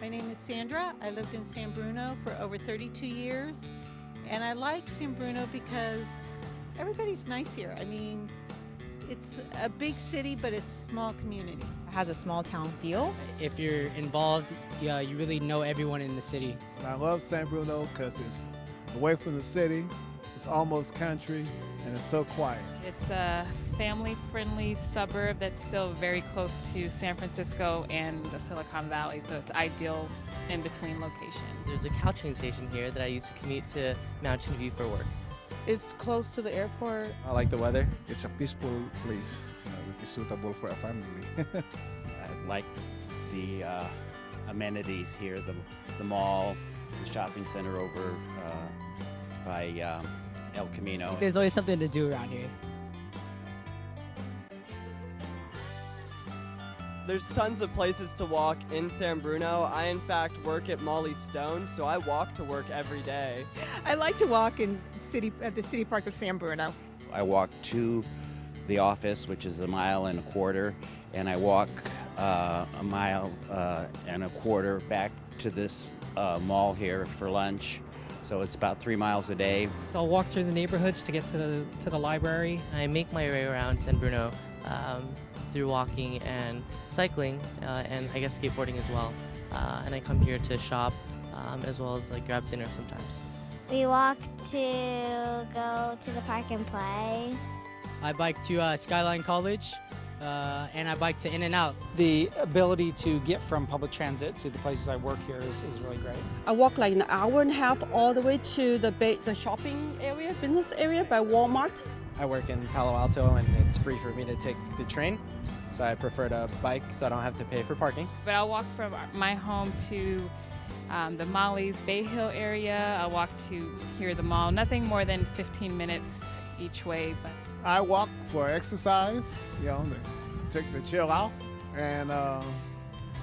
My name is Sandra. I lived in San Bruno for over 32 years. And I like San Bruno because everybody's nice here. I mean, it's a big city, but a small community. It has a small town feel. If you're involved, yeah, you really know everyone in the city. And I love San Bruno because it's away from the city, it's almost country, and it's so quiet. It's a family-friendly suburb that's still very close to San Francisco and the Silicon Valley, so it's ideal in between locations. There's a Caltrain station here that I used to commute to Mountain View for work. It's close to the airport. I like the weather. It's a peaceful place, which is suitable for a family. I like the amenities here, the mall, the shopping center over by El Camino. There's always something to do around here. There's tons of places to walk in San Bruno. I, in fact, work at Molly Stone, so I walk to work every day. I like to walk at the city park of San Bruno. I walk to the office, which is 1.25 miles, and I walk 1.25 miles back to this mall here for lunch. So it's about 3 miles a day. I'll walk through the neighborhoods to get to the library. I make my way around San Bruno through walking and cycling, and I guess skateboarding as well. And I come here to shop as well as like grab dinner sometimes. We walk to go to the park and play. I bike to Skyline College, and I bike to In-N-Out. The ability to get from public transit to the places I work here is really great. I walk like an hour and a half all the way to the shopping area, business area by Walmart. I work in Palo Alto and it's free for me to take the train, so I prefer to bike so I don't have to pay for parking. But I'll walk from my home to the Molly's Bay Hill area. I'll walk to here the mall. Nothing more than 15 minutes each way. But I walk for exercise, to chill out, and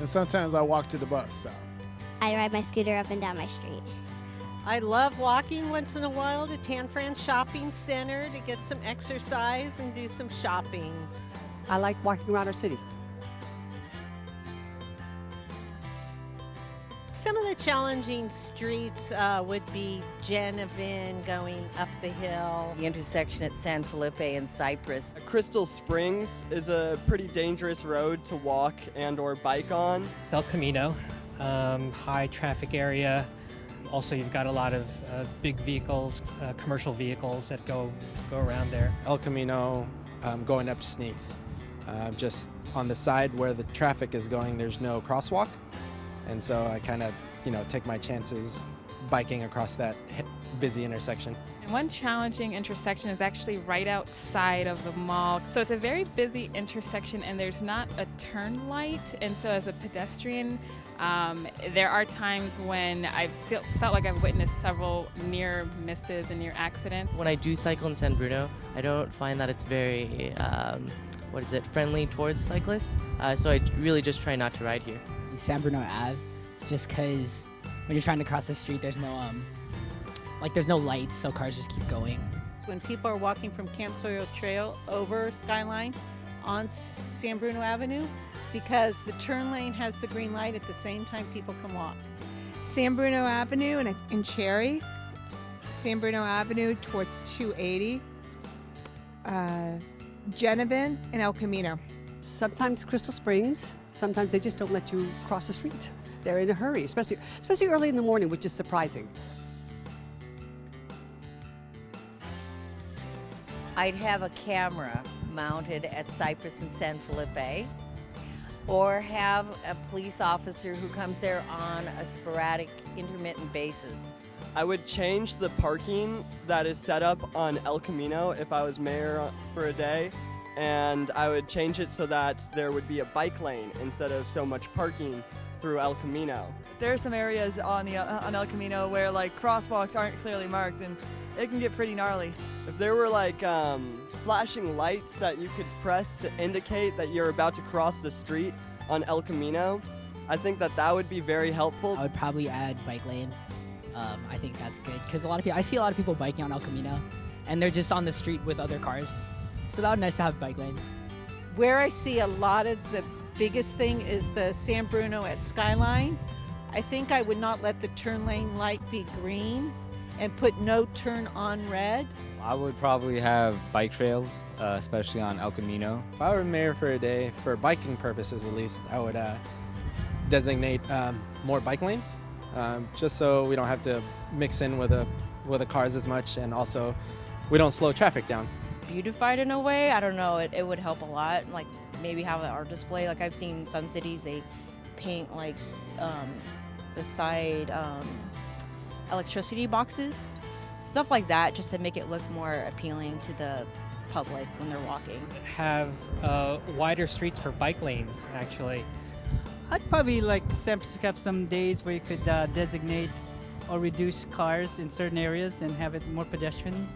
sometimes I walk to the bus. So. I ride my scooter up and down my street. I love walking once in a while to Tan Fran Shopping Center to get some exercise and do some shopping. I like walking around our city. Some of the challenging streets would be Genevieve going up the hill. The intersection at San Felipe and Cypress. Crystal Springs is a pretty dangerous road to walk and or bike on. El Camino, high traffic area. Also, you've got a lot of big vehicles, commercial vehicles that go around there. El Camino, going up Sneath. Just on the side where the traffic is going, there's no crosswalk. And so I kind of, take my chances biking across that busy intersection. and one challenging intersection is actually right outside of the mall. So it's a very busy intersection and there's not a turn light. And so as a pedestrian, there are times when I felt like I've witnessed several near misses and near accidents. When I do cycle in San Bruno, I don't find that it's very, friendly towards cyclists. So I really just try not to ride here. San Bruno Ave, just because when you're trying to cross the street, there's no there's no lights, so cars just keep going. When people are walking from Camp Sawyer Trail over Skyline on San Bruno Avenue, because the turn lane has the green light at the same time people can walk. San Bruno Avenue in Cherry, San Bruno Avenue towards 280, Genevieve and El Camino. Sometimes Crystal Springs, sometimes they just don't let you cross the street. They're in a hurry, especially early in the morning, which is surprising. I'd have a camera mounted at Cypress and San Felipe, or have a police officer who comes there on a sporadic, intermittent basis. I would change the parking that is set up on El Camino if I was mayor for a day, and I would change it so that there would be a bike lane instead of so much parking through El Camino. There are some areas on El Camino where crosswalks aren't clearly marked, and it can get pretty gnarly. If there were flashing lights that you could press to indicate that you're about to cross the street on El Camino, I think that would be very helpful. I would probably add bike lanes. I think that's good because I see a lot of people biking on El Camino, and they're just on the street with other cars. So that would be nice to have bike lanes. Where I see a lot of the biggest thing is the San Bruno at Skyline. I think I would not let the turn lane light be green and put no turn on red. I would probably have bike trails, especially on El Camino. If I were mayor for a day, for biking purposes at least, I would designate more bike lanes, just so we don't have to mix in with the cars as much, and also we don't slow traffic down. Beautified in a way, I don't know, it would help a lot. Like maybe have an art display. Like I've seen some cities, they paint like the side electricity boxes, stuff like that, just to make it look more appealing to the public when they're walking. Have wider streets for bike lanes, actually. I'd probably like San Francisco have some days where you could designate or reduce cars in certain areas and have it more pedestrian